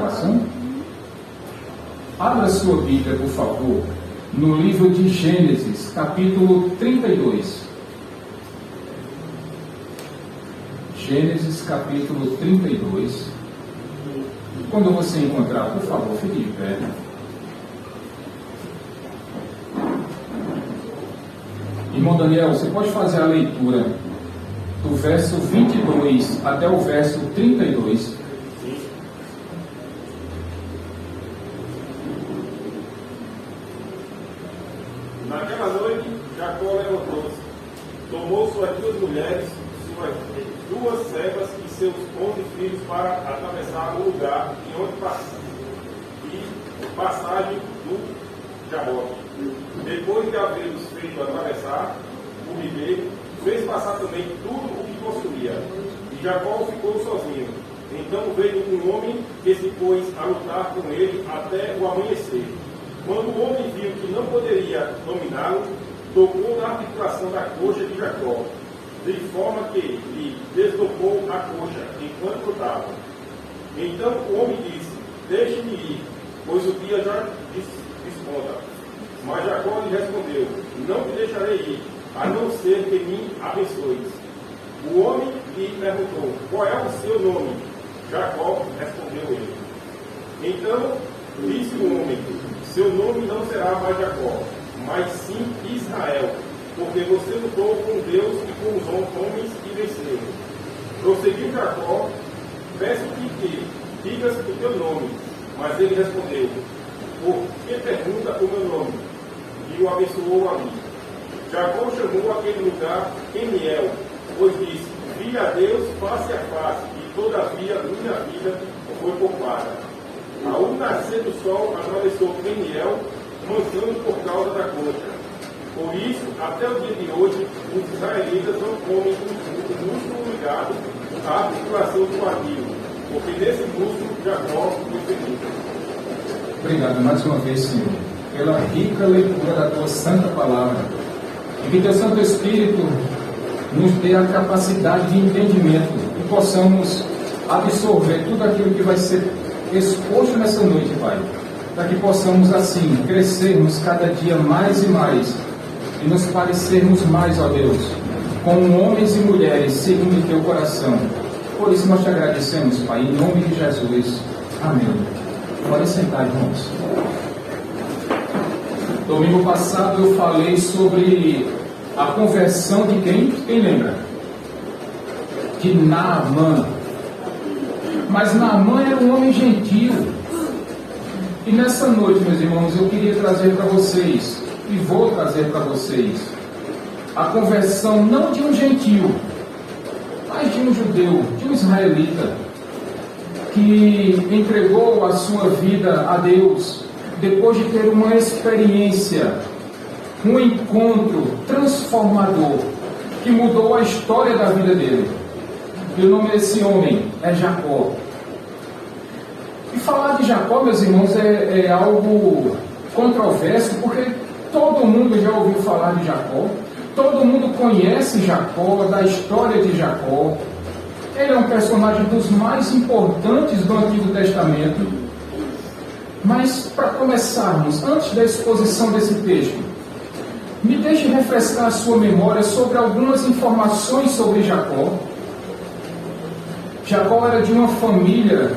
gravação? Abra sua Bíblia, por favor, no livro de Gênesis, capítulo 32. Gênesis, capítulo 32. Quando você encontrar, por favor, fique de pé. Irmão Daniel, você pode fazer a leitura do verso 22 até o verso 32. Naquela noite, Jacó levantou-se, tomou suas duas mulheres, suas duas servas e seus 11 filhos para atravessar o lugar de onde passagem do Jaboque. Depois de havê-los feito atravessar o ribeiro, fez passar também tudo o que possuía. E Jacó ficou sozinho. Então veio um homem que se pôs a lutar com ele até o amanhecer. Quando o homem viu que não poderia dominá-lo, tocou na articulação da coxa de Jacó, de forma que lhe deslocou a coxa enquanto lutava. Então o homem disse: deixe-me ir, pois o dia já desponta. Mas Jacó lhe respondeu: não te deixarei ir, a não ser que me abençoes. O homem lhe perguntou: qual é o seu nome? Jacó respondeu ele. Então disse o homem: seu nome não será mais Jacó, mas sim Israel, porque você lutou com Deus e com os homens e venceu. Prosseguiu Jacó: peço-te que digas o teu nome. Mas ele respondeu: por que pergunta o meu nome? E o abençoou ali. Jacó chamou aquele lugar Peniel, pois disse: vi a Deus face a face, e todavia minha vida foi poupada. Ao nascer do sol, atravessou Peniel, mancando por causa da coxa. Por isso, até o dia de hoje, os israelitas não comem o músculo ligado à articulação do quadril, porque nesse músculo Jacó foi ferido. Obrigado mais uma vez, Senhor, pela rica leitura da Tua Santa Palavra. E que Teu Santo Espírito nos dê a capacidade de entendimento e possamos absorver tudo aquilo que vai ser exposto nessa noite, Pai. Para que possamos, assim, crescermos cada dia mais e mais e nos parecermos mais, ó Deus, como homens e mulheres segundo o Teu coração. Por isso nós Te agradecemos, Pai, em nome de Jesus. Amém. Pode sentar, irmãos. Domingo passado eu falei sobre a conversão de quem? Quem lembra? De Naamã. Mas Naamã era um homem gentil. E nessa noite, meus irmãos, eu queria trazer para vocês, e vou trazer para vocês, a conversão não de um gentil, mas de um judeu, de um israelita, que entregou a sua vida a Deus depois de ter uma experiência, um encontro transformador que mudou a história da vida dele. E o nome desse homem é Jacó. E falar de Jacó, meus irmãos, é algo controverso, porque todo mundo já ouviu falar de Jacó, todo mundo conhece Jacó, da história de Jacó. Ele é um personagem dos mais importantes do Antigo Testamento. Mas, para começarmos, antes da exposição desse texto, me deixe refrescar a sua memória sobre algumas informações sobre Jacó. Jacó era de uma família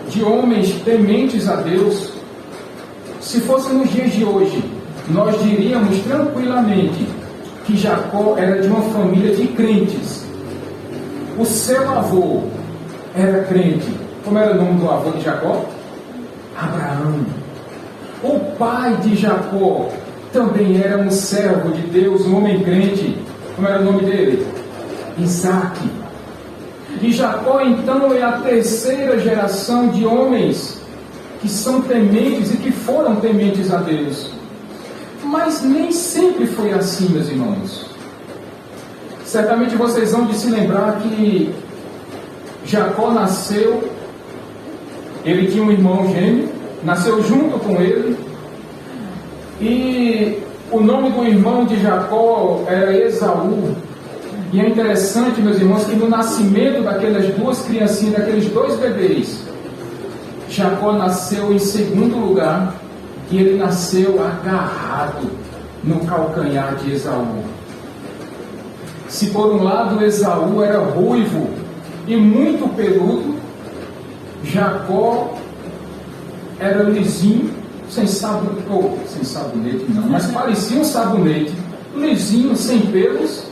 de homens tementes a Deus. Se fosse nos dias de hoje, nós diríamos tranquilamente que Jacó era de uma família de crentes. O seu avô era crente. Como era o nome do avô de Jacó? Abraão. O pai de Jacó também era um servo de Deus, um homem crente. Como era o nome dele? Isaac. E Jacó então é a terceira geração de homens que são tementes e que foram tementes a Deus. Mas nem sempre foi assim, meus irmãos. Certamente vocês vão de se lembrar que Jacó nasceu, ele tinha um irmão gêmeo, nasceu junto com ele, e o nome do irmão de Jacó era Esaú. E é interessante, meus irmãos, que no nascimento daquelas duas criancinhas, daqueles dois bebês, Jacó nasceu em segundo lugar, que ele nasceu agarrado no calcanhar de Esaú. Se por um lado Esaú era ruivo e muito peludo, Jacó era lisinho, sem sabonete não, mas parecia um sabonete, lisinho, sem pelos.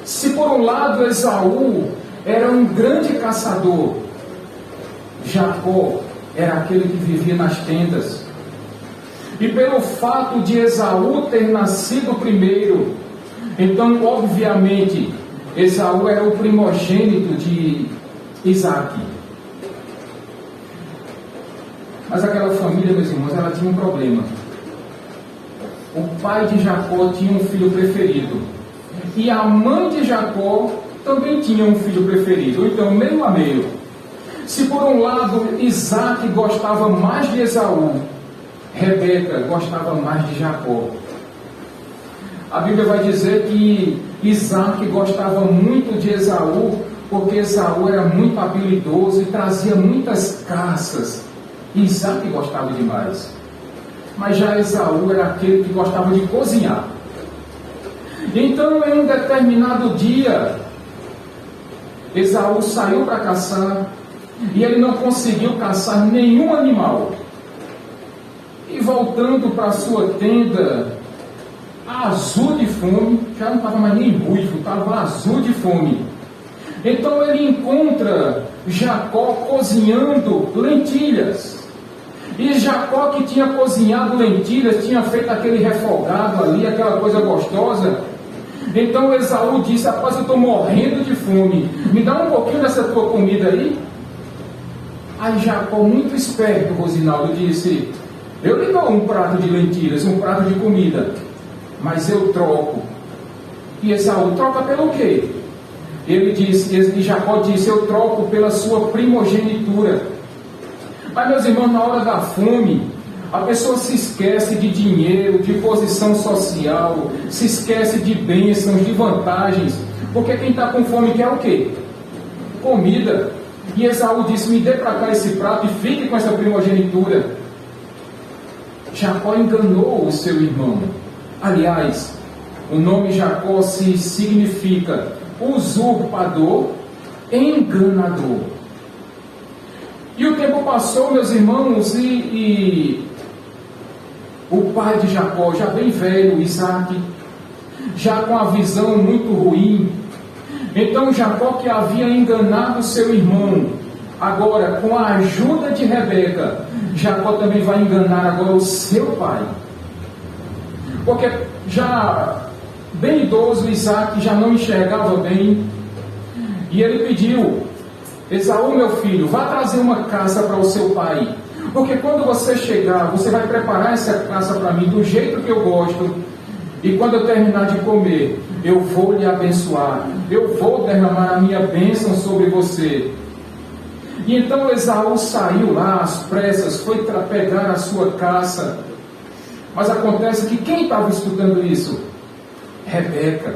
Se por um lado Esaú era um grande caçador, Jacó era aquele que vivia nas tendas. E pelo fato de Esaú ter nascido primeiro, então obviamente Esaú era o primogênito de Isaac. Mas aquela família, meus irmãos, ela tinha um problema. O pai de Jacó tinha um filho preferido. E a mãe de Jacó também tinha um filho preferido. Então, meio a meio. Se por um lado Isaac gostava mais de Esaú, Rebeca gostava mais de Jacó. A Bíblia vai dizer que Isaac gostava muito de Esaú, porque Esaú era muito habilidoso e trazia muitas caças. E Isaac gostava demais. Mas já Esaú era aquele que gostava de cozinhar. Então, em um determinado dia, Esaú saiu para caçar e ele não conseguiu caçar nenhum animal. E voltando para sua tenda, azul de fome, já não estava mais nem ruivo, estava azul de fome. Então ele encontra Jacó cozinhando lentilhas. E Jacó, que tinha cozinhado lentilhas, tinha feito aquele refogado ali, aquela coisa gostosa. Então Esaú disse: rapaz, eu estou morrendo de fome, me dá um pouquinho dessa tua comida aí. Aí Jacó, muito esperto, Rosinaldo, disse: eu lhe dou um prato de lentilhas, um prato de comida, mas eu troco. E Esaú: troca pelo quê? E Jacó disse: eu troco pela sua primogenitura. Mas, meus irmãos, na hora da fome, a pessoa se esquece de dinheiro, de posição social, se esquece de bênçãos, de vantagens, porque quem está com fome quer o quê? Comida. E Esaú disse: me dê para cá esse prato e fique com essa primogenitura. Jacó enganou o seu irmão. Aliás, o nome Jacó significa usurpador, enganador. E o tempo passou, meus irmãos, e o pai de Jacó, já bem velho, Isaac, já com a visão muito ruim. Então Jacó, que havia enganado seu irmão, agora com a ajuda de Rebeca, Jacó também vai enganar agora o seu pai. Porque já bem idoso, Isaac já não enxergava bem, e ele pediu: Esaú, meu filho, vá trazer uma caça para o seu pai, porque quando você chegar, você vai preparar essa caça para mim do jeito que eu gosto, e quando eu terminar de comer, eu vou lhe abençoar, eu vou derramar a minha bênção sobre você. E então Esaú saiu lá às pressas, foi pegar a sua caça, mas acontece que quem estava escutando isso? Rebeca.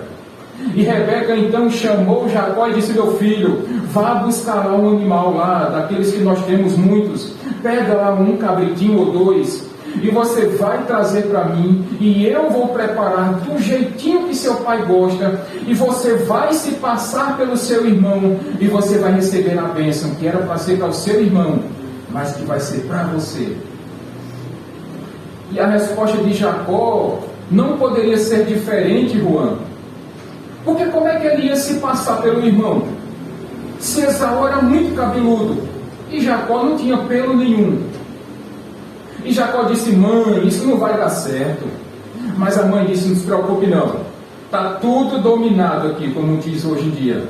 E Rebeca então chamou Jacó e disse: meu filho, vá buscar lá um animal lá, daqueles que nós temos muitos, pega lá um cabritinho ou dois, e você vai trazer para mim, e eu vou preparar do jeitinho que seu pai gosta, e você vai se passar pelo seu irmão, e você vai receber a bênção, que era para ser para o seu irmão, mas que vai ser para você. E a resposta de Jacó não poderia ser diferente, Juan. Porque como é que ele ia se passar pelo irmão? Se Esaú era muito cabeludo e Jacó não tinha pelo nenhum. E Jacó disse: mãe, isso não vai dar certo. Mas a mãe disse: não se preocupe não, está tudo dominado aqui, como diz hoje em dia.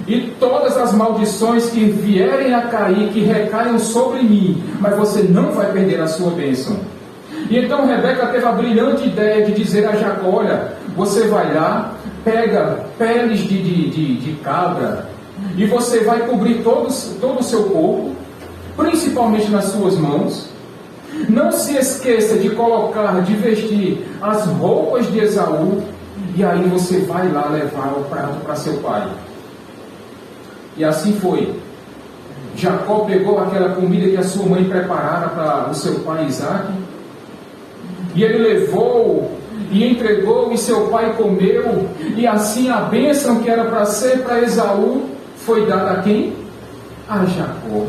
E todas as maldições que vierem a cair, que recaiam sobre mim, mas você não vai perder a sua bênção. E então Rebeca teve a brilhante ideia de dizer a Jacó: olha, você vai lá, pega peles de cabra, e você vai cobrir todo o seu corpo, principalmente nas suas mãos. Não se esqueça de colocar, de vestir as roupas de Esaú, e aí você vai lá levar o prato para seu pai. E assim foi. Jacó pegou aquela comida que a sua mãe preparara para o seu pai Isaac, e ele levou e entregou, e seu pai comeu, e assim a bênção que era para ser para Esaú foi dada a quem? A Jacó.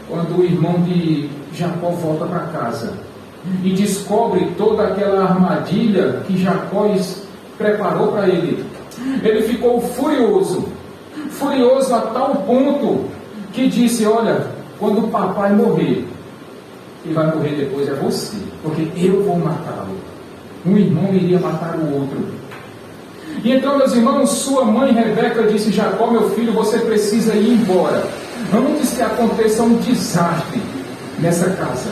Quando o irmão de Jacó volta para casa e descobre toda aquela armadilha que Jacó preparou para ele, ele ficou furioso a tal ponto que disse: olha, quando o papai morrer, quem vai morrer depois é você, porque eu vou matá-lo. Um irmão iria matar o outro. E então, meus irmãos, sua mãe Rebeca disse: Jacó, meu filho, você precisa ir embora antes que aconteça um desastre nessa casa.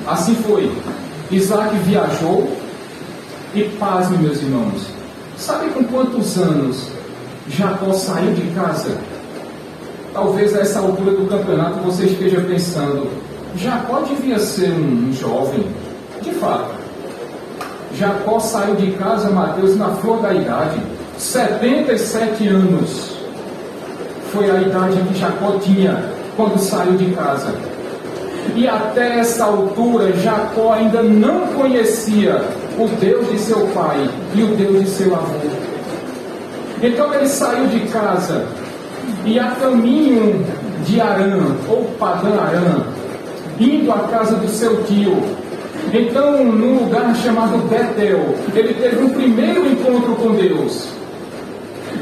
Assim foi. Isaac viajou, e pasme, meus irmãos, sabe com quantos anos Jacó saiu de casa? Talvez a essa altura do campeonato você esteja pensando: Jacó devia ser um jovem. De fato, Jacó saiu de casa, Mateus, na flor da idade. 77 anos foi a idade que Jacó tinha quando saiu de casa. E até essa altura Jacó ainda não conhecia o Deus de seu pai e o Deus de seu avô. Então ele saiu de casa e a caminho de Arã, ou Padã Arã, indo à casa do seu tio. Então, num lugar chamado Betel, ele teve um primeiro encontro com Deus.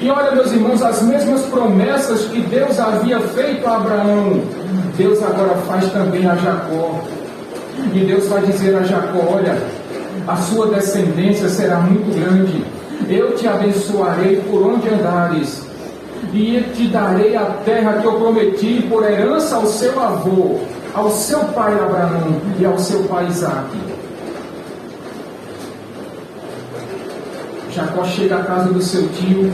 E olha, meus irmãos, as mesmas promessas que Deus havia feito a Abraão, Deus agora faz também a Jacó. E Deus vai dizer a Jacó: olha, a sua descendência será muito grande, eu te abençoarei por onde andares, e te darei a terra que eu prometi por herança ao seu avô, ao seu pai Abraão e ao seu pai Isaac. Jacó chega à casa do seu tio,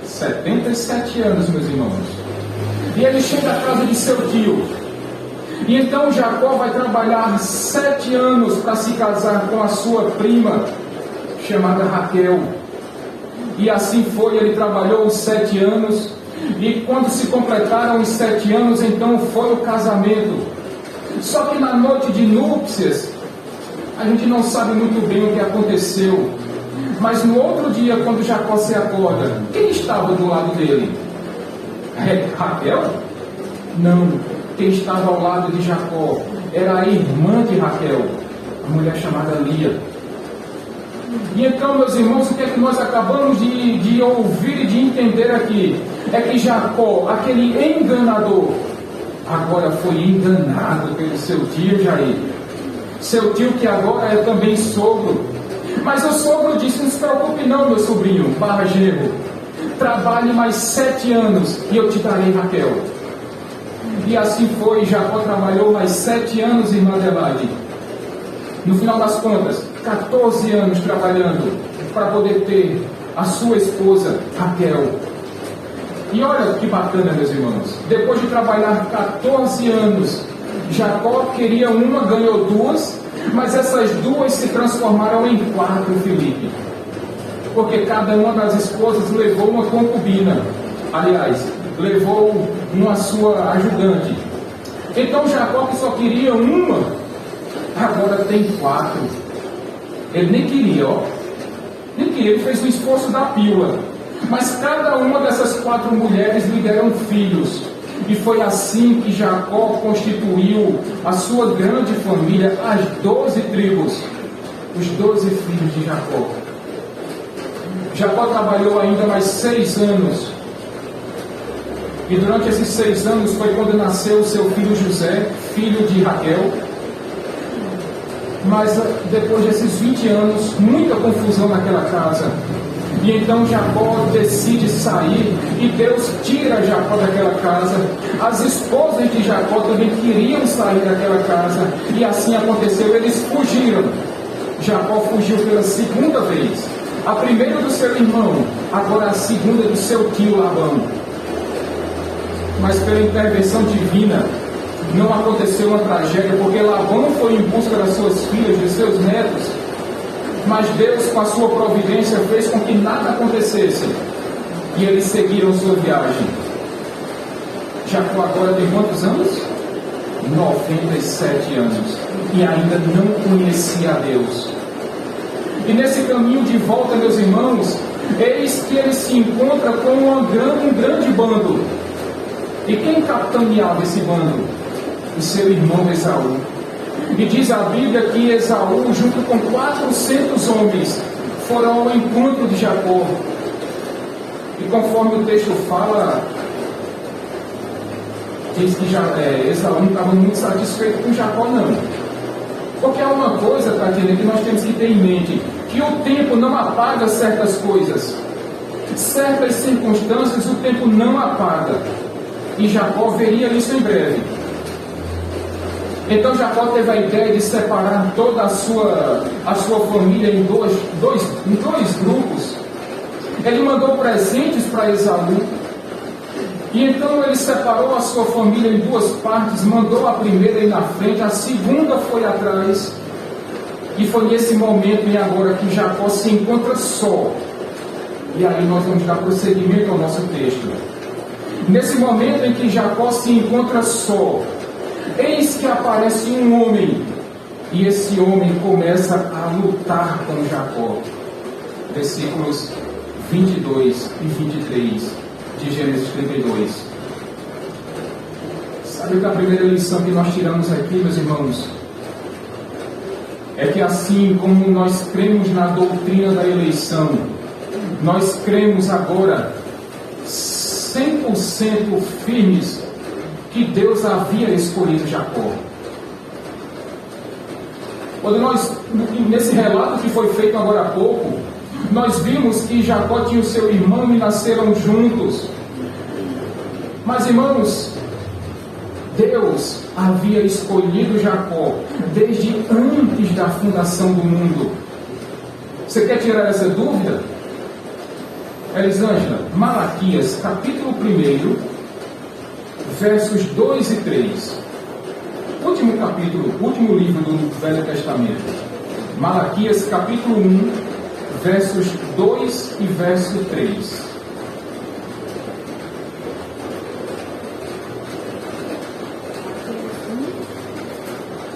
77 anos, meus irmãos. E ele chega à casa de seu tio. E então Jacó vai trabalhar 7 anos para se casar com a sua prima, chamada Raquel. E assim foi, ele trabalhou os 7 anos. E quando se completaram os 7 anos, então foi o casamento. Só que na noite de núpcias, a gente não sabe muito bem o que aconteceu. Mas no outro dia, quando Jacó se acorda, quem estava do lado dele? Raquel? Não. Quem estava ao lado de Jacó era a irmã de Raquel, a mulher chamada Lia. E então, meus irmãos, o que é que nós acabamos de ouvir e de entender aqui? É que Jacó, aquele enganador, agora foi enganado pelo seu tio Jair. Seu tio que agora é também sogro. Mas o sogro disse: não se preocupe não, meu sobrinho, barra genro. Trabalhe mais 7 anos e eu te darei Raquel. E assim foi, Jacó trabalhou mais 7 anos, irmã Adelaide. No final das contas, 14 anos trabalhando para poder ter a sua esposa Raquel. E olha que bacana, meus irmãos. Depois de trabalhar 14 anos, Jacó queria uma, ganhou 2, mas essas 2 se transformaram em 4, Felipe. Porque cada uma das esposas levou uma concubina. Aliás, levou uma sua ajudante. Então Jacó, que só queria uma, agora tem 4. Ele nem queria, nem queria, ele fez o esforço da pílula. Mas cada uma dessas 4 mulheres lhe deram filhos. E foi assim que Jacó constituiu a sua grande família, as 12 tribos, os 12 filhos de Jacó. Jacó trabalhou ainda mais 6 anos. E durante esses 6 anos foi quando nasceu o seu filho José, filho de Raquel. Mas depois desses 20 anos, muita confusão naquela casa. E então Jacó decide sair e Deus tira Jacó daquela casa. As esposas de Jacó também queriam sair daquela casa. E assim aconteceu, eles fugiram. Jacó fugiu pela segunda vez. A primeira do seu irmão, agora a segunda do seu tio Labão. Mas pela intervenção divina, não aconteceu uma tragédia, porque Labão foi em busca das suas filhas, de seus netos. Mas Deus, com a sua providência, fez com que nada acontecesse. e eles seguiram sua viagem. Jacó agora tem quantos anos? 97 anos, e ainda não conhecia a Deus. E nesse caminho de volta, meus irmãos, eis que ele se encontra com um grande bando. E quem capitaneava esse bando? O seu irmão Esaú. E diz a Bíblia que Esaú, junto com 400 homens, foram ao encontro de Jacó. E conforme o texto fala, diz que Esaú não estava muito satisfeito com Jacó, não. Porque há uma coisa, Tatiana, que nós temos que ter em mente, que o tempo não apaga certas coisas. Certas circunstâncias o tempo não apaga. E Jacó veria isso em breve. Então Jacó teve a ideia de separar toda a sua família em dois grupos. Ele mandou presentes para Esaú. E então ele separou a sua família em duas partes, mandou a primeira ir na frente, a segunda foi atrás. E foi nesse momento e agora que Jacó se encontra só. E aí nós vamos dar prosseguimento ao nosso texto. Nesse momento em que Jacó se encontra só, eis que aparece um homem, e esse homem começa a lutar com Jacó. Versículos 22 e 23 de Gênesis 32. Sabe que a primeira lição que nós tiramos aqui, meus irmãos, é que assim como nós cremos na doutrina da eleição, nós cremos agora 100% firmes que Deus havia escolhido Jacó. Quando nesse relato que foi feito agora há pouco, nós vimos que Jacó tinha o seu irmão e nasceram juntos. Mas, irmãos, Deus havia escolhido Jacó desde antes da fundação do mundo. Você quer tirar essa dúvida? Elisângela, Malaquias, capítulo 1, versos 2 e 3. Último capítulo, último livro do Velho Testamento. Malaquias, capítulo 1, versos 2 e verso 3.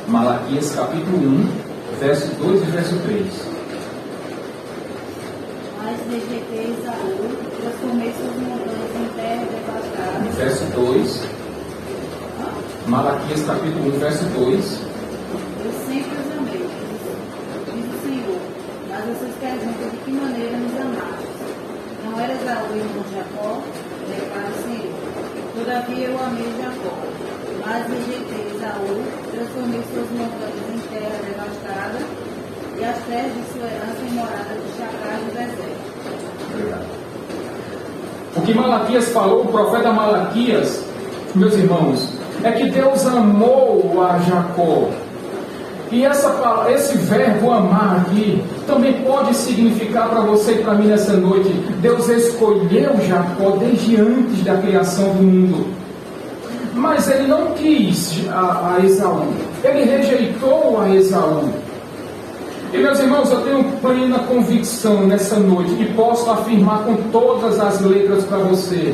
Malaquias, capítulo 1, verso 2 e verso 3. Mas rejeitei Esaú, transformei suas montanhas em terra devastada. Verso 2. Malaquias, capítulo 1, verso 2. Eu sempre os amei, diz o Senhor, mas vocês perguntam de que maneira nos amaste. Não era Esaú irmão de Jacó? Declara o Senhor. Todavia eu amei Jacó, mas rejeitei Esaú, transformei suas montanhas em terra devastada e as terras de sua herança em morada de chacrais do deserto. Obrigado. O que Malaquias falou, o profeta Malaquias, meus irmãos, é que Deus amou a Jacó. E esse verbo amar aqui também pode significar para você e para mim nessa noite: Deus escolheu Jacó desde antes da criação do mundo. Mas ele não quis a Esaú, ele rejeitou a Esaú. E meus irmãos, eu tenho plena convicção nessa noite e posso afirmar com todas as letras para você: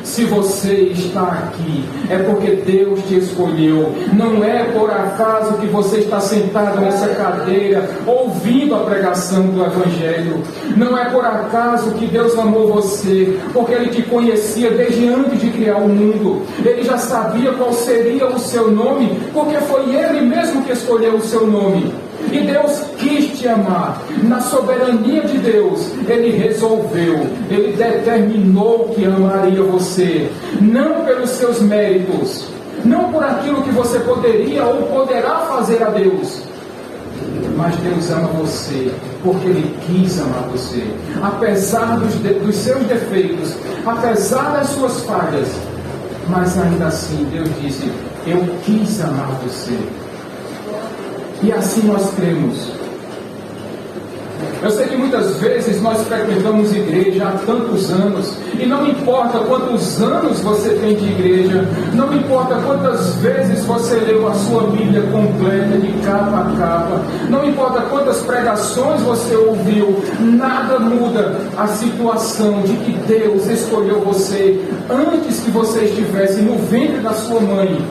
se você está aqui, é porque Deus te escolheu. Não é por acaso que você está sentado nessa cadeira, ouvindo a pregação do Evangelho. Não é por acaso que Deus amou você, porque Ele te conhecia desde antes de criar o mundo. Ele já sabia qual seria o seu nome, porque foi Ele mesmo que escolheu o seu nome. E Deus quis te amar. Na soberania de Deus, Ele resolveu, Ele determinou que amaria você, não pelos seus méritos, não por aquilo que você poderia ou poderá fazer a Deus, mas Deus ama você porque Ele quis amar você, apesar dos seus defeitos, apesar das suas falhas. Mas ainda assim Deus disse: eu quis amar você. E assim nós cremos. Eu sei que muitas vezes nós frequentamos igreja há tantos anos, e não importa quantos anos você tem de igreja, não importa quantas vezes você leu a sua Bíblia completa, de capa a capa, não importa quantas pregações você ouviu, nada muda a situação de que Deus escolheu você antes que você estivesse no ventre da sua mãe.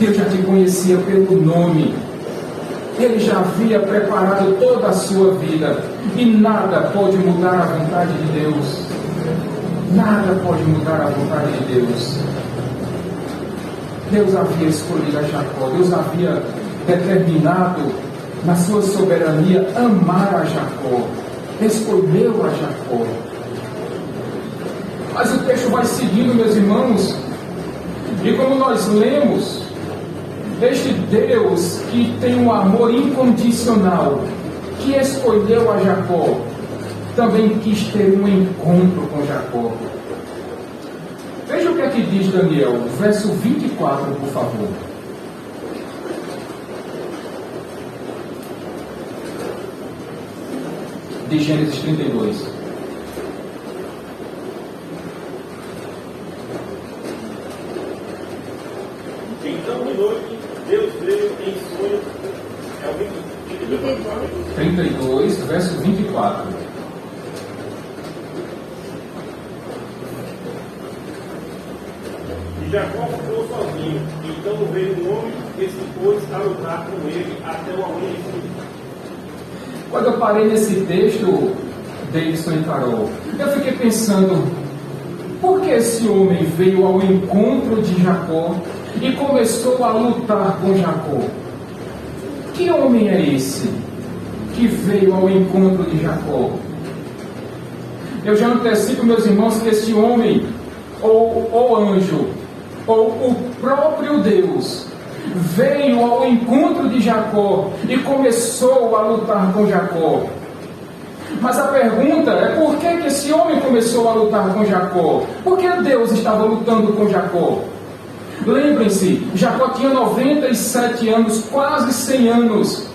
Deus já te conhecia pelo nome. Ele já havia preparado toda a sua vida. E nada pode mudar a vontade de Deus. Nada pode mudar a vontade de Deus. Deus havia escolhido a Jacó. Deus havia determinado, na sua soberania, amar a Jacó. Escolheu a Jacó. Mas o texto vai seguindo, meus irmãos. E como nós lemos, este Deus que tem um amor incondicional, que escolheu a Jacó, também quis ter um encontro com Jacó. Veja o que é que diz Daniel, verso 24, por favor. De Gênesis 32. Então, de noite, Deus veio em sonho. É o 32, verso 24. E Jacó ficou sozinho. Então veio um homem que se pôs a lutar com ele até o amanhecer. Quando eu parei nesse texto, Davidson e Carol, eu fiquei pensando, por que esse homem veio ao encontro de Jacó e começou a lutar com Jacó? Que homem é esse que veio ao encontro de Jacó? Eu já antecipo, meus irmãos, que esse homem, ou o anjo, ou o próprio Deus, veio ao encontro de Jacó e começou a lutar com Jacó. Mas a pergunta é, por que esse homem começou a lutar com Jacó? Por que Deus estava lutando com Jacó? Lembrem-se, Jacó tinha 97 anos, quase 100 anos,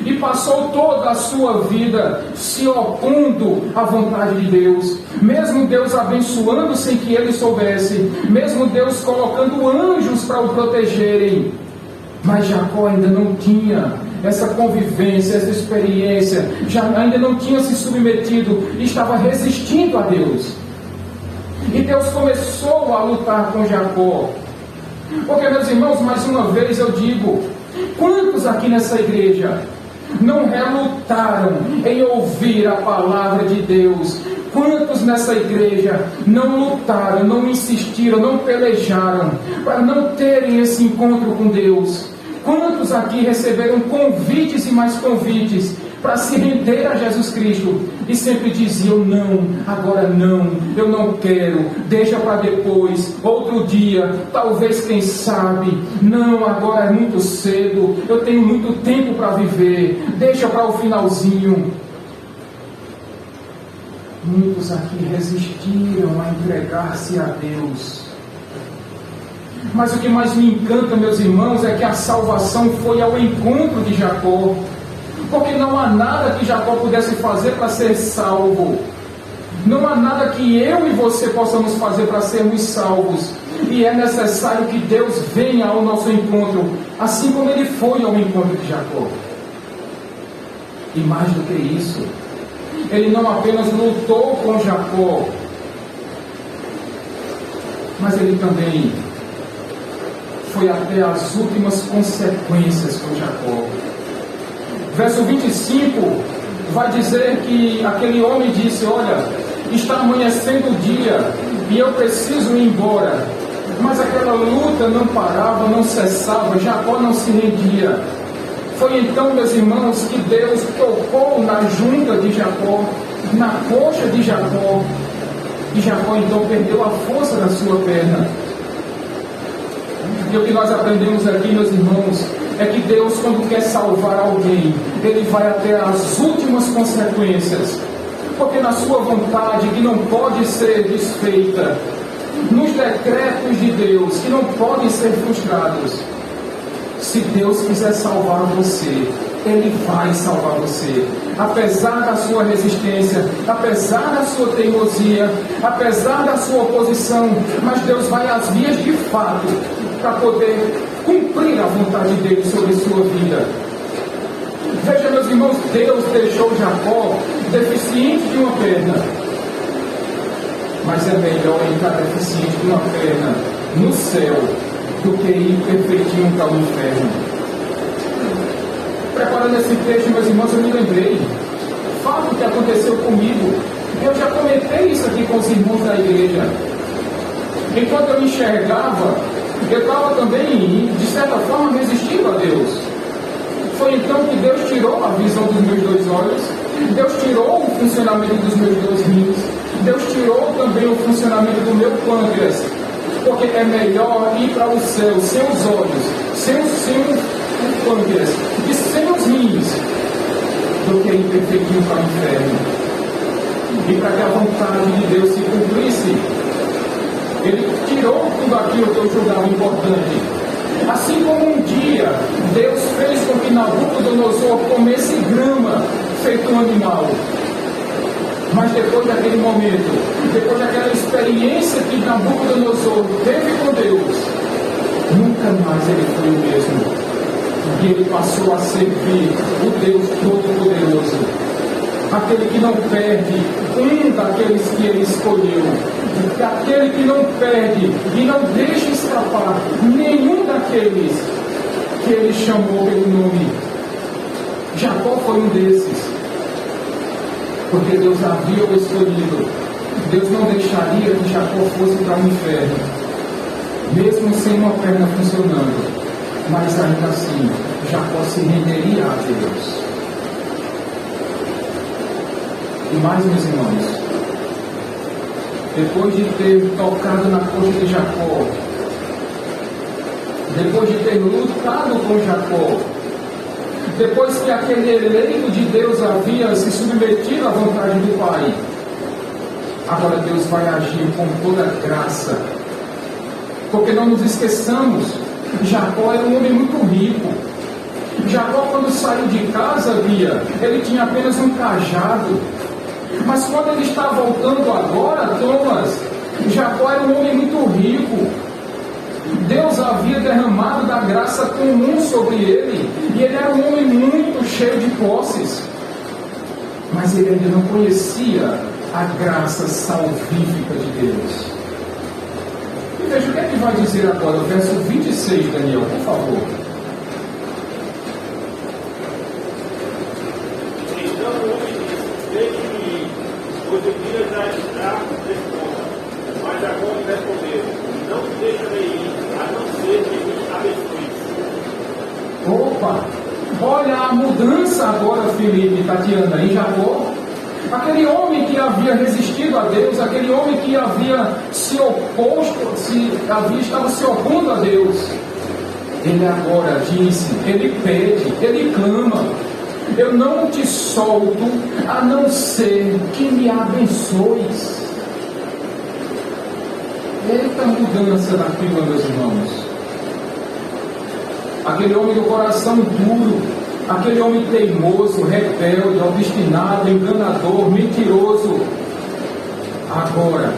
e passou toda a sua vida se opondo à vontade de Deus, mesmo Deus abençoando sem que ele soubesse, mesmo Deus colocando anjos para o protegerem. Mas Jacó ainda não tinha essa convivência, essa experiência, ainda não tinha se submetido, estava resistindo a Deus. E Deus começou a lutar com Jacó. Porque, meus irmãos, mais uma vez eu digo, quantos aqui nessa igreja não relutaram em ouvir a palavra de Deus? Quantos nessa igreja não lutaram, não insistiram, não pelejaram para não terem esse encontro com Deus? Quantos aqui receberam convites e mais convites para se render a Jesus Cristo e sempre diziam, não, agora não, eu não quero, deixa para depois, outro dia, talvez, quem sabe, não, agora é muito cedo, eu tenho muito tempo para viver, deixa para o finalzinho. Muitos aqui resistiram a entregar-se a Deus. Mas o que mais me encanta, meus irmãos, é que a salvação foi ao encontro de Jacó. Porque não há nada que Jacó pudesse fazer para ser salvo. Não há nada que eu e você possamos fazer para sermos salvos. E é necessário que Deus venha ao nosso encontro, assim como Ele foi ao encontro de Jacó. E mais do que isso, Ele não apenas lutou com Jacó, mas Ele também foi até as últimas consequências com Jacó. Verso 25 vai dizer que aquele homem disse, olha, está amanhecendo o dia e eu preciso ir embora. Mas aquela luta não parava, não cessava, Jacó não se rendia. Foi então, meus irmãos, que Deus tocou na junta de Jacó, na coxa de Jacó, e Jacó então perdeu a força da sua perna. E o que nós aprendemos aqui, meus irmãos, é que Deus, quando quer salvar alguém, Ele vai até as últimas consequências, porque na sua vontade, que não pode ser desfeita, nos decretos de Deus, que não podem ser frustrados, se Deus quiser salvar você, Ele vai salvar você. Apesar da sua resistência, apesar da sua teimosia, apesar da sua oposição, mas Deus vai às vias de fato para poder cumprir a vontade dele sobre a sua vida. Veja, meus irmãos, Deus deixou Jacó deficiente de uma perna. Mas é melhor ele estar deficiente de uma perna no céu do que ir perfeitinho para o inferno. Preparando esse texto, meus irmãos, eu me lembrei. Fato que aconteceu comigo. Eu já comentei isso aqui com os irmãos da igreja. Enquanto eu enxergava, eu estava também, de certa forma, resistindo a Deus. Foi então que Deus tirou a visão dos meus 2 olhos, Deus tirou o funcionamento dos meus 2 rins, Deus tirou também o funcionamento do meu pâncreas, porque é melhor ir para o céu sem os olhos, sem o pâncreas e sem os rins, do que ir perfeitinho para o inferno. E para que a vontade de Deus se cumprisse, Ele tirou tudo aquilo que eu julgava importante. Assim como um dia Deus fez com que Nabucodonosor comesse grama feito um animal. Mas depois daquele momento, depois daquela experiência que Nabucodonosor teve com Deus, nunca mais ele foi o mesmo. E ele passou a servir o Deus Todo-Poderoso, aquele que não perde um daqueles que ele escolheu, aquele que não perde e não deixa escapar nenhum daqueles que ele chamou pelo nome. Jacó foi um desses, porque Deus havia o escolhido. Deus não deixaria que Jacó fosse para o inferno, mesmo sem uma perna funcionando, mas ainda assim Jacó se renderia a Deus. E mais, meus irmãos, depois de ter tocado na coxa de Jacó, depois de ter lutado com Jacó, depois que aquele eleito de Deus havia se submetido à vontade do Pai, agora Deus vai agir com toda graça. Porque não nos esqueçamos, Jacó era um homem muito rico. Jacó, quando saiu de casa, ele tinha apenas um cajado. Mas quando ele está voltando agora, Thomas, Jacó era um homem muito rico. Deus havia derramado da graça comum sobre ele, e ele era um homem muito cheio de posses. Mas ele ainda não conhecia a graça salvífica de Deus. E veja o que é que vai dizer agora, o verso 26, Daniel, por favor. Então o homem disse: deixe-me ir, pois o dia já está resposta. Mas Jacó lhe respondeu: não te deixarei ir, a não ser que me abençoes. Opa! Olha a mudança agora, Felipe e Tatiana, em Jacó. Aquele homem que havia resistido a Deus, aquele homem que havia se oposto, estava se opondo a Deus, ele agora disse, ele pede, ele clama: eu não te solto a não ser que me abençoes. Eita mudança naquilo, meus irmãos. Aquele homem do coração duro, aquele homem teimoso, rebelde, obstinado, enganador, mentiroso, agora,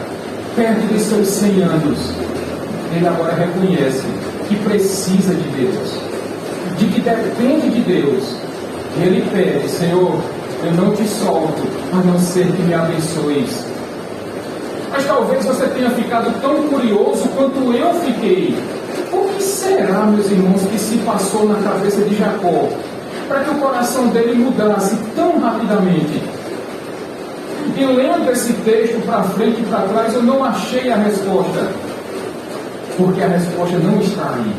perto de seus 100 anos, ele agora reconhece que precisa de Deus, de que depende de Deus. E ele pede: Senhor, eu não te solto a não ser que me abençoes. Mas talvez você tenha ficado tão curioso quanto eu fiquei. O que será, meus irmãos, que se passou na cabeça de Jacó para que o coração dele mudasse tão rapidamente? E lendo esse texto para frente e para trás, eu não achei a resposta, porque a resposta não está aí.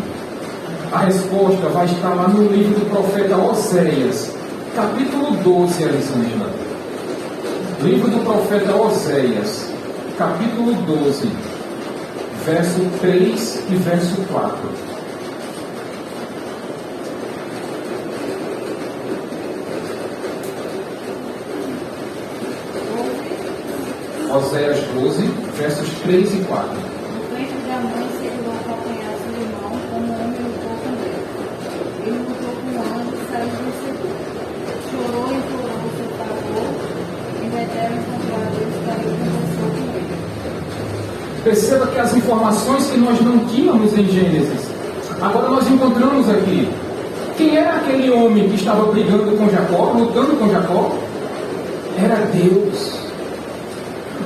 A resposta vai estar lá no livro do profeta Oséias, capítulo 12, Elisângela. Livro do profeta Oséias, capítulo 12, verso 3 e verso 4. Oséias 12, versos 3 e 4. No ventre da mãe seguiu acompanhar seu irmão, como o homem lutou com ele. Ele lutou com o anjo e saiu vencedor. Perceba que as informações que nós não tínhamos em Gênesis, agora nós encontramos aqui. Quem era aquele homem que estava brigando com Jacó, lutando com Jacó? Era Deus.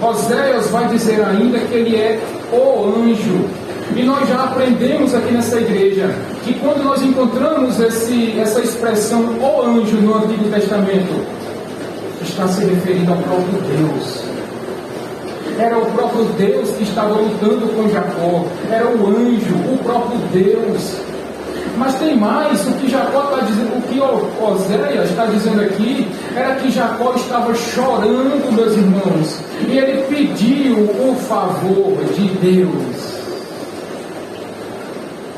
Oséias vai dizer ainda que ele é o anjo. E nós já aprendemos aqui nessa igreja que quando nós encontramos essa expressão o anjo no Antigo Testamento, está se referindo ao próprio Deus. Era o próprio Deus que estava lutando com Jacó. Era o anjo, o próprio Deus. Mas tem mais, o que Jacó está dizendo, o que Oséias está dizendo aqui, era que Jacó estava chorando, meus irmãos, e ele pediu o favor de Deus.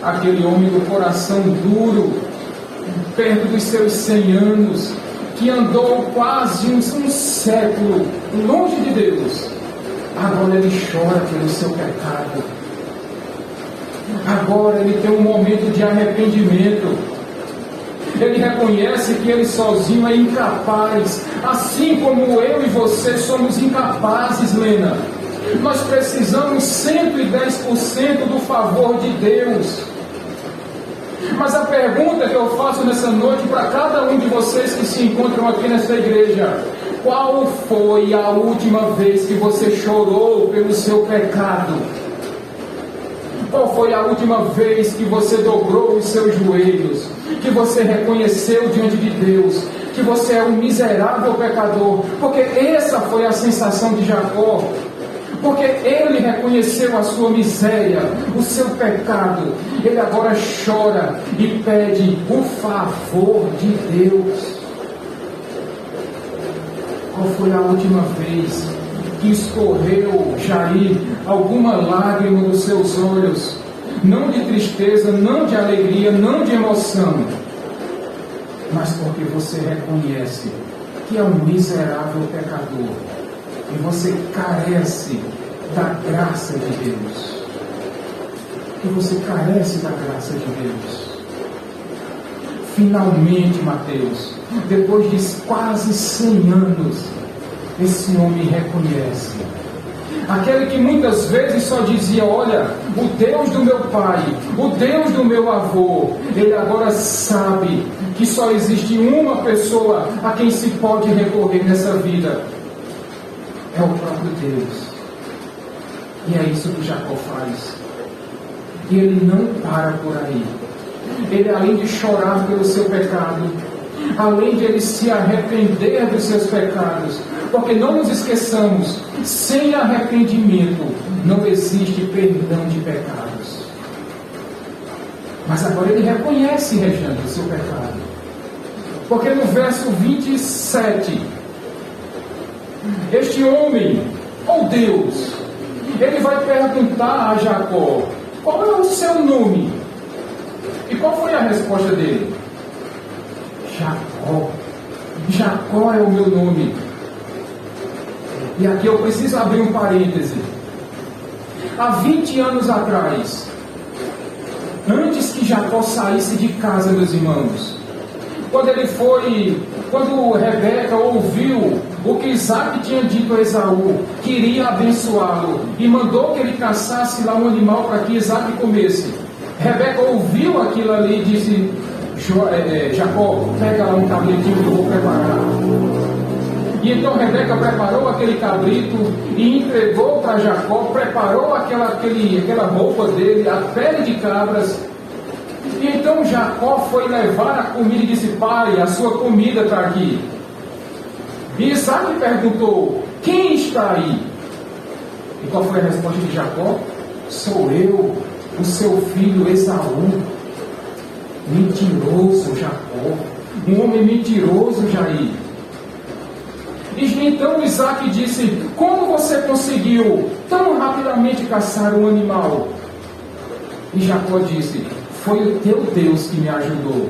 Aquele homem do coração duro, perto dos seus 100 anos, que andou quase um século longe de Deus, agora ele chora pelo seu pecado. Agora ele tem um momento de arrependimento. Ele reconhece que ele sozinho é incapaz, assim como eu e você somos incapazes, Lena. Nós precisamos 110% do favor de Deus. Mas a pergunta que eu faço nessa noite para cada um de vocês que se encontram aqui nessa igreja: qual foi a última vez que você chorou pelo seu pecado? Qual foi a última vez que você dobrou os seus joelhos, que você reconheceu diante de Deus que você é um miserável pecador? Porque essa foi a sensação de Jacó. Porque ele reconheceu a sua miséria, o seu pecado. Ele agora chora e pede o favor de Deus. Qual foi a última vez que escorreu, Jair, alguma lágrima dos seus olhos? Não de tristeza, não de alegria, não de emoção, mas porque você reconhece que é um miserável pecador e você carece da graça de Deus. Que você carece da graça de Deus. Finalmente, Mateus, depois de quase 100 anos, esse homem reconhece. Aquele que muitas vezes só dizia: olha, o Deus do meu pai, o Deus do meu avô, ele agora sabe que só existe uma pessoa a quem se pode recorrer nessa vida. É o próprio Deus. E é isso que Jacó faz. E ele não para por aí. Ele, além de chorar pelo seu pecado, além de ele se arrepender dos seus pecados, porque não nos esqueçamos, sem arrependimento não existe perdão de pecados. Mas agora ele reconhece, Rejane, o seu pecado. Porque no verso 27, este homem, ou Deus, ele vai perguntar a Jacó: qual é o seu nome? E qual foi a resposta dele? Jacó. Jacó é o meu nome. E aqui eu preciso abrir um parêntese. Há 20 anos atrás, antes que Jacó saísse de casa, meus irmãos, quando Rebeca ouviu o que Isaac tinha dito a Esaú, que iria abençoá-lo, e mandou que ele caçasse lá um animal para que Isaac comesse, Rebeca ouviu aquilo ali e disse: Jacó, pega lá um cabritinho que eu vou preparar. E então Rebeca preparou aquele cabrito e entregou para Jacó, preparou aquela roupa dele, a pele de cabras. E então Jacó foi levar a comida e disse: pai, a sua comida está aqui. E Isaac perguntou: quem está aí? E qual foi a resposta de Jacó? Sou eu, o seu filho Esaú. Mentiroso Jacó, um homem mentiroso, Jair. E então Isaac disse: como você conseguiu tão rapidamente caçar um animal? E Jacó disse: foi o teu Deus que me ajudou.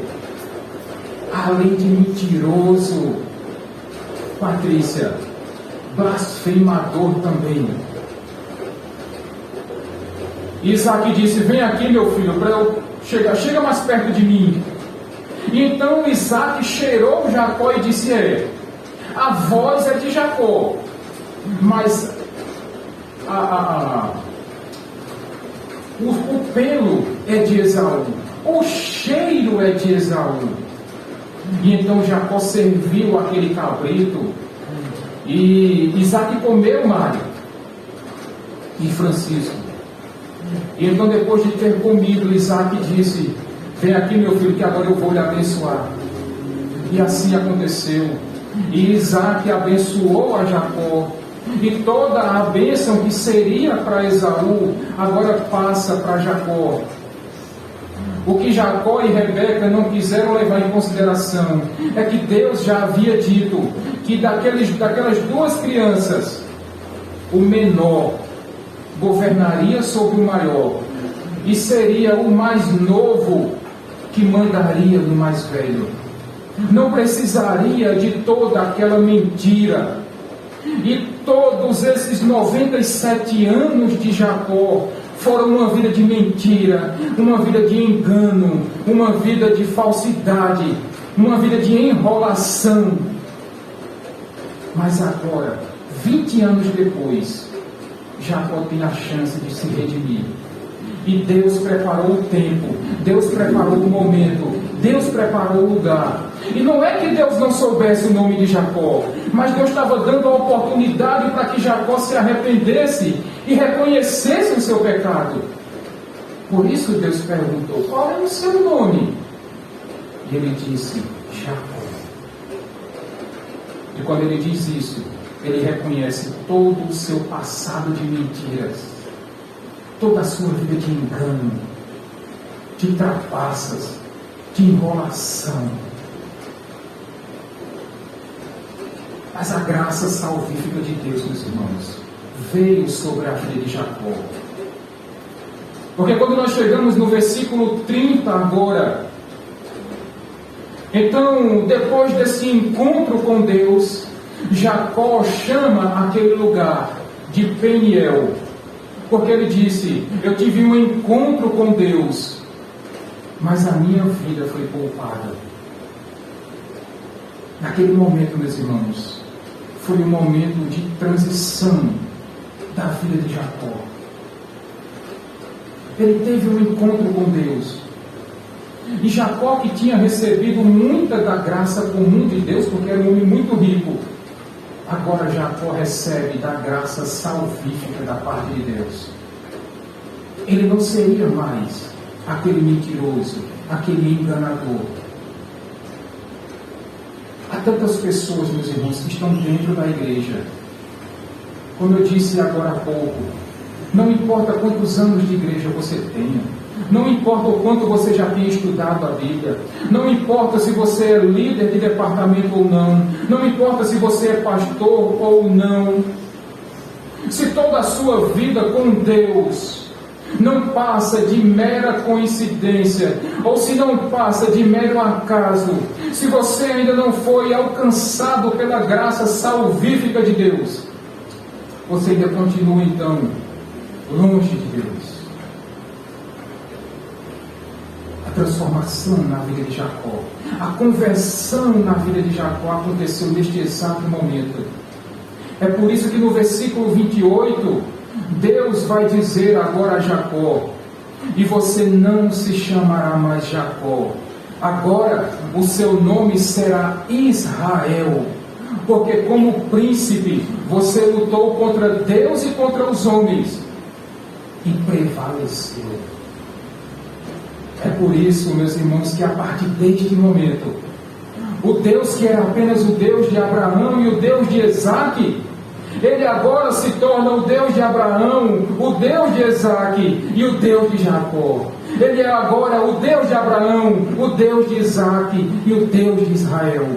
Além de mentiroso, Patrícia, blasfemador também. Isaac disse: vem aqui, meu filho, para eu chega mais perto de mim. E então Isaac cheirou Jacó e disse: a voz é de Jacó, mas o pelo é de Esaú, o cheiro é de Esaú. E então Jacó serviu aquele cabrito, e Isaac comeu, Mário e Francisco. E então, depois de ter comido, Isaac disse: vem aqui, meu filho, que agora eu vou lhe abençoar. E assim aconteceu. E Isaac abençoou a Jacó, e toda a bênção que seria para Esaú agora passa para Jacó. O que Jacó e Rebeca não quiseram levar em consideração é que Deus já havia dito que daquelas duas crianças, o menor governaria sobre o maior, e seria o mais novo que mandaria no mais velho. Não precisaria de toda aquela mentira. E todos esses 97 anos de Jacó foram uma vida de mentira, uma vida de engano, uma vida de falsidade, uma vida de enrolação. Mas agora, 20 anos depois, Jacó tem a chance de se redimir. E Deus preparou o tempo, Deus preparou o momento, Deus preparou o lugar. E não é que Deus não soubesse o nome de Jacó, mas Deus estava dando a oportunidade para que Jacó se arrependesse e reconhecesse o seu pecado. Por isso Deus perguntou: qual é o seu nome? E ele disse: Jacó. E quando ele diz isso, ele reconhece todo o seu passado de mentiras, toda a sua vida de engano, de trapaças, de enrolação. Mas a graça salvífica de Deus, meus irmãos, veio sobre a vida de Jacó. Porque quando nós chegamos no versículo 30 agora, então, depois desse encontro com Deus, Jacó chama aquele lugar de Peniel, porque ele disse: eu tive um encontro com Deus, mas a minha vida foi poupada. Naquele momento, meus irmãos, foi um momento de transição da vida de Jacó. Ele teve um encontro com Deus. E Jacó, que tinha recebido muita da graça comum de Deus, porque era um homem muito rico, agora Jacó recebe da graça salvífica da parte de Deus. Ele não seria mais aquele mentiroso, aquele enganador. Há tantas pessoas, meus irmãos, que estão dentro da igreja. Como eu disse agora há pouco, não importa quantos anos de igreja você tenha, não importa o quanto você já tenha estudado a Bíblia, não importa se você é líder de departamento ou não, não importa se você é pastor ou não, se toda a sua vida com Deus não passa de mera coincidência, ou se não passa de mero acaso, se você ainda não foi alcançado pela graça salvífica de Deus, você ainda continua então longe de Deus. A transformação na vida de Jacó, a conversão na vida de Jacó aconteceu neste exato momento. É por isso que no versículo 28, Deus vai dizer agora a Jacó: e você não se chamará mais Jacó, agora o seu nome será Israel, porque como príncipe você lutou contra Deus e contra os homens e prevaleceu. É por isso, meus irmãos, que a partir deste momento, o Deus que era apenas o Deus de Abraão e o Deus de Isaque, ele agora se torna o Deus de Abraão, o Deus de Isaque e o Deus de Jacó. Ele é agora o Deus de Abraão, o Deus de Isaque e o Deus de Israel.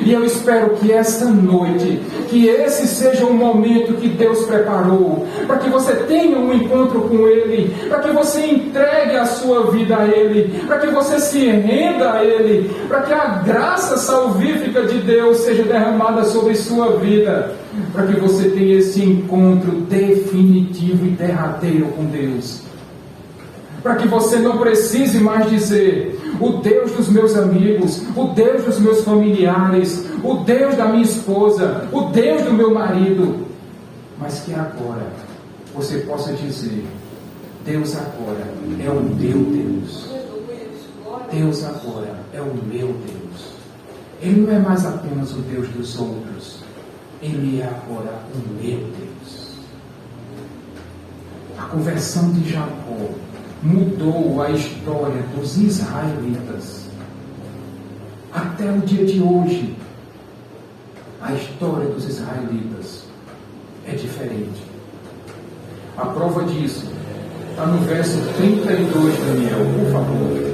E eu espero que esta noite, que esse seja um momento que Deus preparou, para que você tenha um encontro com Ele, para que você entregue a sua vida a Ele, para que você se renda a Ele, para que a graça salvífica de Deus seja derramada sobre sua vida, para que você tenha esse encontro definitivo e derradeiro com Deus. Para que você não precise mais dizer: o Deus dos meus amigos, o Deus dos meus familiares, o Deus da minha esposa, o Deus do meu marido. Mas que agora você possa dizer: Deus agora é o meu Deus. Deus agora é o meu Deus. Ele não é mais apenas o Deus dos outros. Ele é agora o meu Deus. A conversão de Jacó mudou a história dos israelitas. Até o dia de hoje, a história dos israelitas é diferente. A prova disso está no verso 32, Daniel, por favor.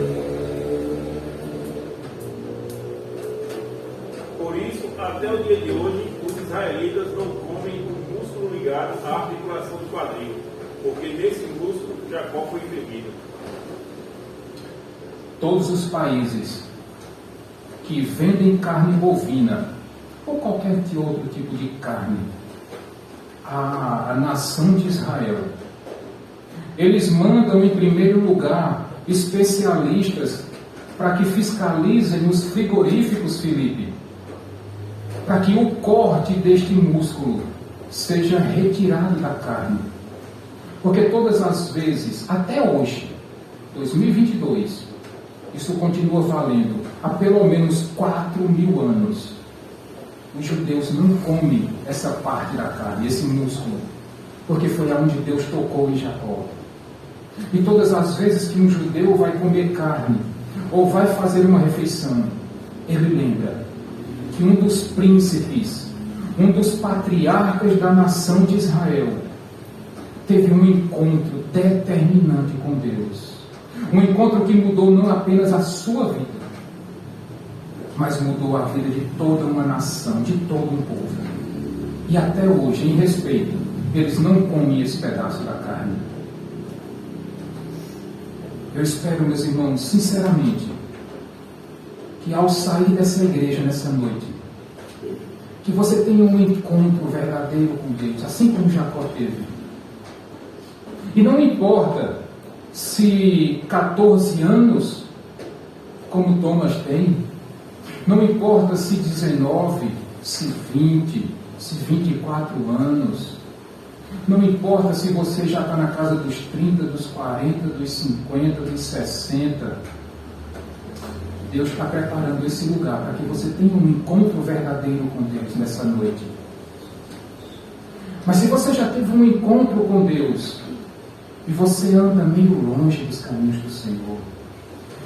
Por isso, até o dia de hoje, os israelitas não comem o músculo ligado à articulação do quadril, porque nesse músculo Jacó foi ferido. Todos os países que vendem carne bovina ou qualquer outro tipo de carne à nação de Israel, eles mandam em primeiro lugar especialistas para que fiscalizem os frigoríficos, Filipe, para que o corte deste músculo seja retirado da carne. Porque todas as vezes, até hoje, 2022, isso continua valendo há pelo menos 4.000 anos. Os judeus não comem essa parte da carne, esse músculo, porque foi aonde Deus tocou em Jacó. E todas as vezes que um judeu vai comer carne, ou vai fazer uma refeição, ele lembra que um dos príncipes, um dos patriarcas da nação de Israel, teve um encontro determinante com Deus. Um encontro que mudou não apenas a sua vida, mas mudou a vida de toda uma nação, de todo um povo. E até hoje, em respeito, eles não comem esse pedaço da carne. Eu espero, meus irmãos, sinceramente, que ao sair dessa igreja nessa noite, que você tenha um encontro verdadeiro com Deus, assim como Jacó teve. E não importa se 14 anos, como Thomas tem, não importa se 19, se 20, se 24 anos, não importa se você já está na casa dos 30, dos 40, dos 50, dos 60. Deus está preparando esse lugar para que você tenha um encontro verdadeiro com Deus nessa noite. Mas se você já teve um encontro com Deus e você anda meio longe dos caminhos do Senhor,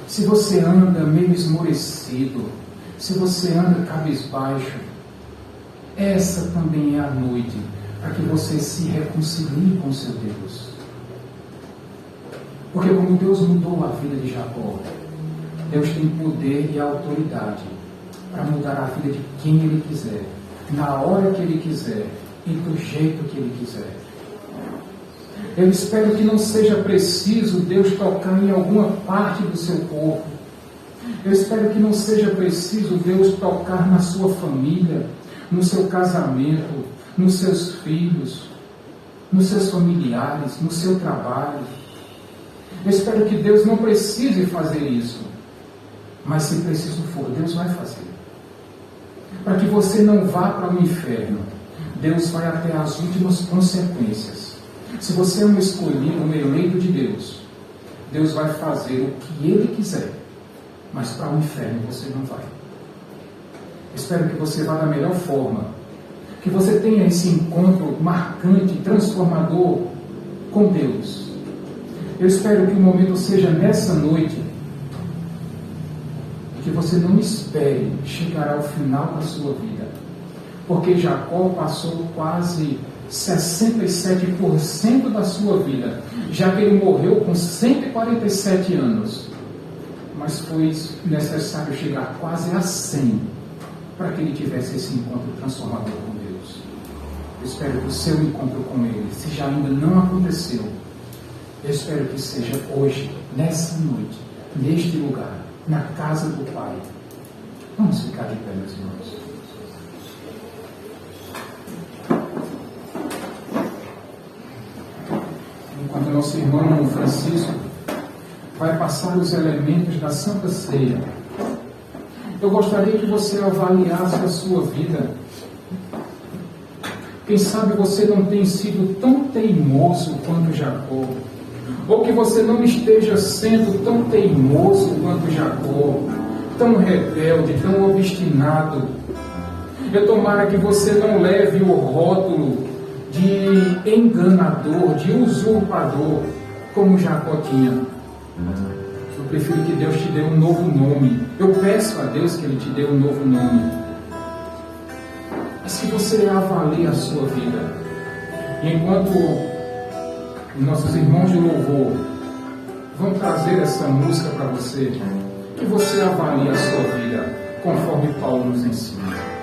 se você anda meio esmorecido, se você anda cabisbaixo, essa também é a noite para que você se reconcilie com o seu Deus. Porque como Deus mudou a vida de Jacó, Deus tem poder e autoridade para mudar a vida de quem Ele quiser, na hora que Ele quiser e do jeito que Ele quiser. Eu espero que não seja preciso Deus tocar em alguma parte do seu corpo. Eu espero que não seja preciso Deus tocar na sua família, no seu casamento, nos seus filhos, nos seus familiares, no seu trabalho. Eu espero que Deus não precise fazer isso. Mas se preciso for, Deus vai fazer. Para que você não vá para o inferno, Deus vai até as últimas consequências. Se você é um escolhido, um eleito de Deus, Deus vai fazer o que Ele quiser. Mas para o inferno você não vai. Espero que você vá da melhor forma. Que você tenha esse encontro marcante, transformador com Deus. Eu espero que o momento seja nessa noite. Que você não espere chegar ao final da sua vida. Porque Jacó passou quase 67% da sua vida, já que ele morreu com 147 anos. Mas foi necessário chegar quase a 100 para que ele tivesse esse encontro transformador com Deus. Eu espero que o seu encontro com Ele, se já ainda não aconteceu, eu espero que seja hoje, nessa noite, neste lugar, na casa do Pai. Vamos ficar de pé, meus irmãos. Enquanto nosso irmão Francisco vai passar os elementos da Santa Ceia, eu gostaria que você avaliasse a sua vida. Quem sabe você não tem sido tão teimoso quanto Jacó, ou que você não esteja sendo tão teimoso quanto Jacó, tão rebelde, tão obstinado. Eu tomara que você não leve o rótulo de enganador, de usurpador, como Jacó tinha. Eu prefiro que Deus te dê um novo nome. Eu peço a Deus que Ele te dê um novo nome. Mas que você avalie a sua vida. E enquanto nossos irmãos de louvor vão trazer essa música para você, que você avalie a sua vida conforme Paulo nos ensina.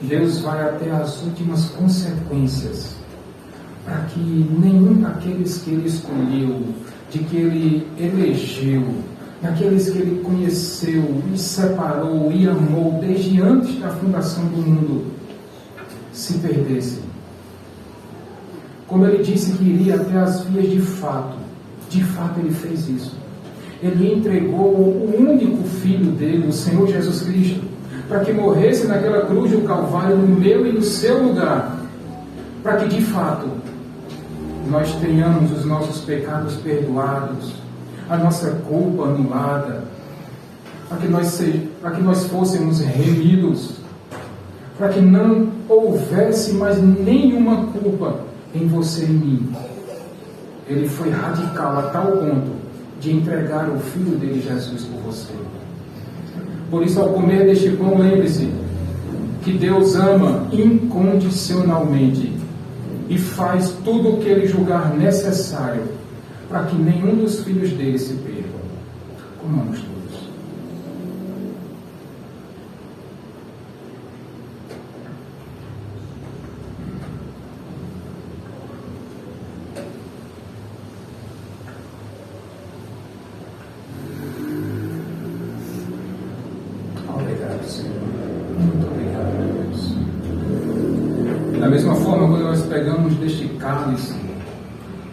Deus vai até as últimas consequências para que nenhum daqueles que Ele escolheu, de que Ele elegeu, daqueles que Ele conheceu e separou e amou desde antes da fundação do mundo, se perdesse. Como Ele disse que iria até as vias de fato Ele fez isso. Ele entregou o único Filho dele, o Senhor Jesus Cristo, para que morresse naquela cruz do Calvário no meu e no seu lugar, para que de fato nós tenhamos os nossos pecados perdoados, a nossa culpa anulada, para que nós fôssemos remidos, para que não houvesse mais nenhuma culpa em você e em mim. Ele foi radical a tal ponto de entregar o Filho dele, Jesus, por você. Por isso, ao comer deste pão, lembre-se que Deus ama incondicionalmente e faz tudo o que Ele julgar necessário para que nenhum dos filhos dele se perca. Comamos todos. Da mesma forma, quando nós pegamos deste cálice,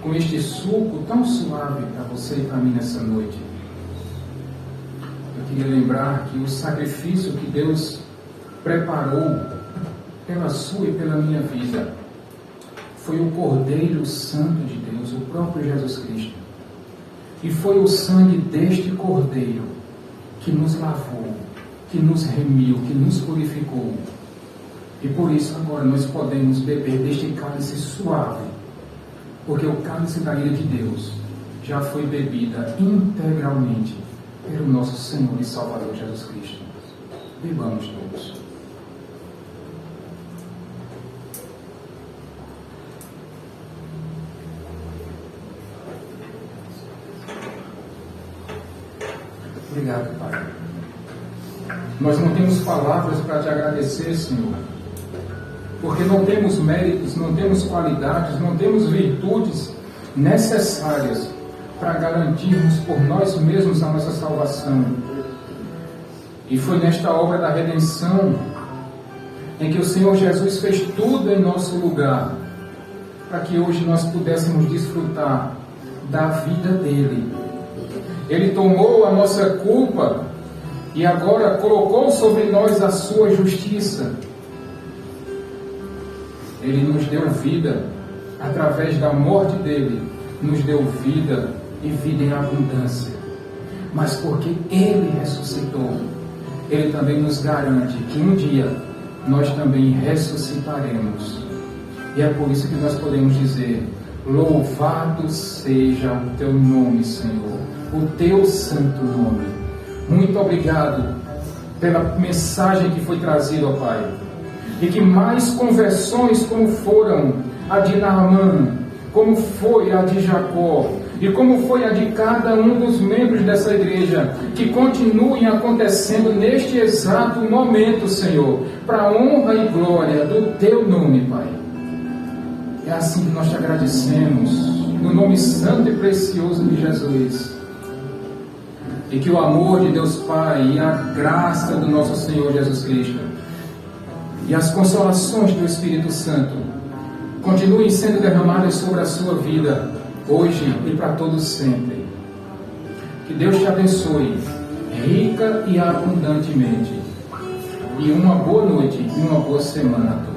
com este suco tão suave para você e para mim nessa noite, eu queria lembrar que o sacrifício que Deus preparou pela sua e pela minha vida foi o Cordeiro Santo de Deus, o próprio Jesus Cristo. E foi o sangue deste Cordeiro que nos lavou, que nos remiu, que nos purificou. E por isso agora nós podemos beber deste cálice suave, porque o cálice da ira de Deus já foi bebida integralmente pelo nosso Senhor e Salvador Jesus Cristo. Bebamos todos. Obrigado, Pai. Nós não temos palavras para te agradecer, Senhor, porque não temos méritos, não temos qualidades, não temos virtudes necessárias para garantirmos por nós mesmos a nossa salvação. E foi nesta obra da redenção em que o Senhor Jesus fez tudo em nosso lugar, para que hoje nós pudéssemos desfrutar da vida dele. Ele tomou a nossa culpa e agora colocou sobre nós a sua justiça. Ele nos deu vida, através da morte dele, nos deu vida e vida em abundância. Mas porque ele ressuscitou, ele também nos garante que um dia nós também ressuscitaremos. E é por isso que nós podemos dizer: louvado seja o teu nome, Senhor, o teu santo nome. Muito obrigado pela mensagem que foi trazida, ó Pai. E que mais conversões como foram a de Naamã, como foi a de Jacó, e como foi a de cada um dos membros dessa igreja, que continuem acontecendo neste exato momento, Senhor, para a honra e glória do teu nome, Pai. É assim que nós te agradecemos, no nome santo e precioso de Jesus. E que o amor de Deus Pai e a graça do nosso Senhor Jesus Cristo e as consolações do Espírito Santo continuem sendo derramadas sobre a sua vida, hoje e para todos sempre. Que Deus te abençoe, rica e abundantemente. E uma boa noite e uma boa semana a todos.